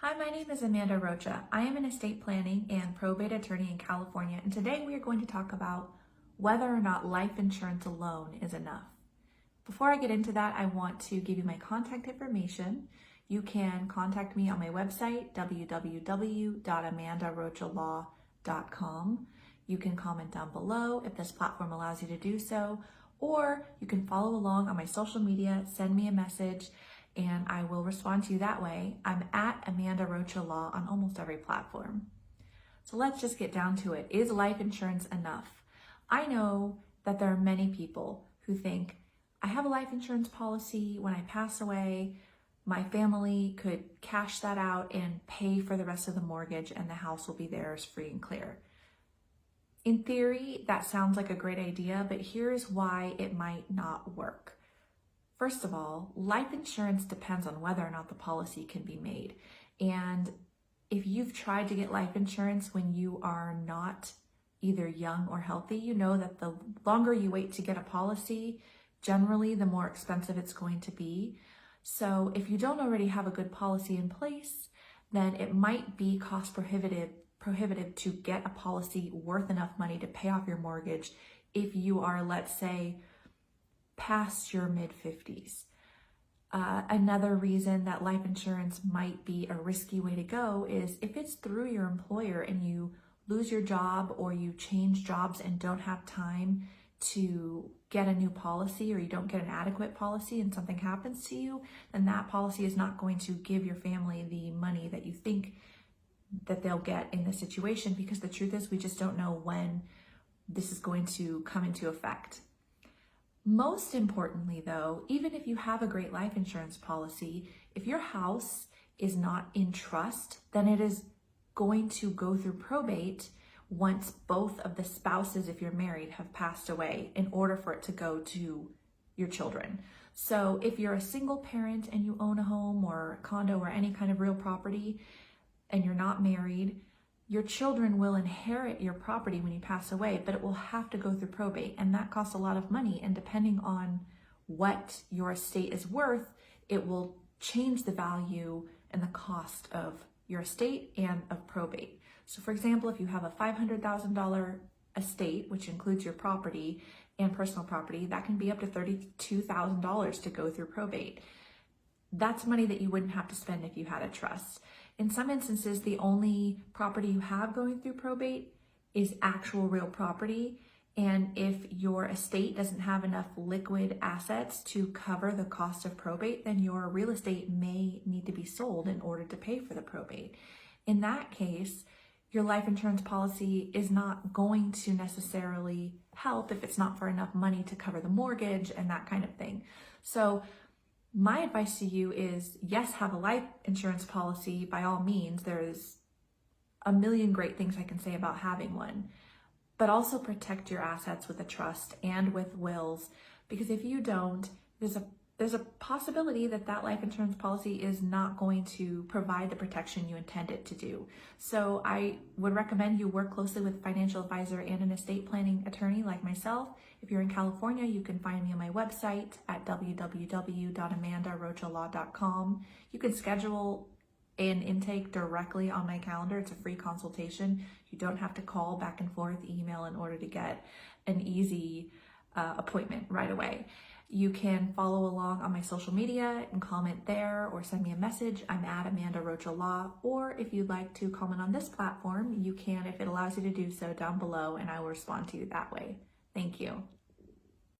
Hi, my name is Amanda Rocha. I am an estate planning and probate attorney in California, and today we are going to talk about whether or not life insurance alone is enough. Before I get into that, I want to give you my contact information. You can contact me on my website, www.amandarocalaw.com. You can comment down below if this platform allows you to do so, or you can follow along on my social media, send me a message, and I will respond to you that way. I'm at Amanda Rocha Law on almost every platform. So let's just get down to it. Is life insurance enough? I know that there are many people who think, I have a life insurance policy. When I pass away, my family could cash that out and pay for the rest of the mortgage and the house will be theirs free and clear. In theory, that sounds like a great idea, but here's why it might not work. First of all, life insurance depends on whether or not the policy can be made. And if you've tried to get life insurance when you are not either young or healthy, you know that the longer you wait to get a policy, generally the more expensive it's going to be. So if you don't already have a good policy in place, then it might be cost prohibitive to get a policy worth enough money to pay off your mortgage if you are, let's say, past your mid-50s. Another reason that life insurance might be a risky way to go is if it's through your employer and you lose your job or you change jobs and don't have time to get a new policy, or you don't get an adequate policy and something happens to you, then that policy is not going to give your family the money that you think that they'll get in this situation, because the truth is we just don't know when this is going to come into effect. Most importantly though, even if you have a great life insurance policy, if your house is not in trust, then it is going to go through probate once both of the spouses, if you're married, have passed away in order for it to go to your children. So if you're a single parent and you own a home or a condo or any kind of real property and you're not married, your children will inherit your property when you pass away, but it will have to go through probate, and that costs a lot of money. And depending on what your estate is worth, it will change the value and the cost of your estate and of probate. So for example, if you have a $500,000 estate, which includes your property and personal property, that can be up to $32,000 to go through probate. That's money that you wouldn't have to spend if you had a trust. In some instances, the only property you have going through probate is actual real property. And if your estate doesn't have enough liquid assets to cover the cost of probate, then your real estate may need to be sold in order to pay for the probate. In that case, your life insurance policy is not going to necessarily help if it's not for enough money to cover the mortgage and that kind of thing. So my advice to you is, yes, have a life insurance policy by all means. There's a million great things I can say about having one, but also protect your assets with a trust and with wills, because if you don't, there's a possibility that that life insurance policy is not going to provide the protection you intend it to do. So I would recommend you work closely with a financial advisor and an estate planning attorney like myself. If you're in California, you can find me on my website at www.amandarocalaw.com. You can schedule an intake directly on my calendar. It's a free consultation. You don't have to call back and forth, email in order to get an easy appointment right away. You can follow along on my social media and comment there or send me a message. I'm at Amanda Rocha Law, or if you'd like to comment on this platform, you can, if it allows you to do so, down below, and I will respond to you that way. Thank you.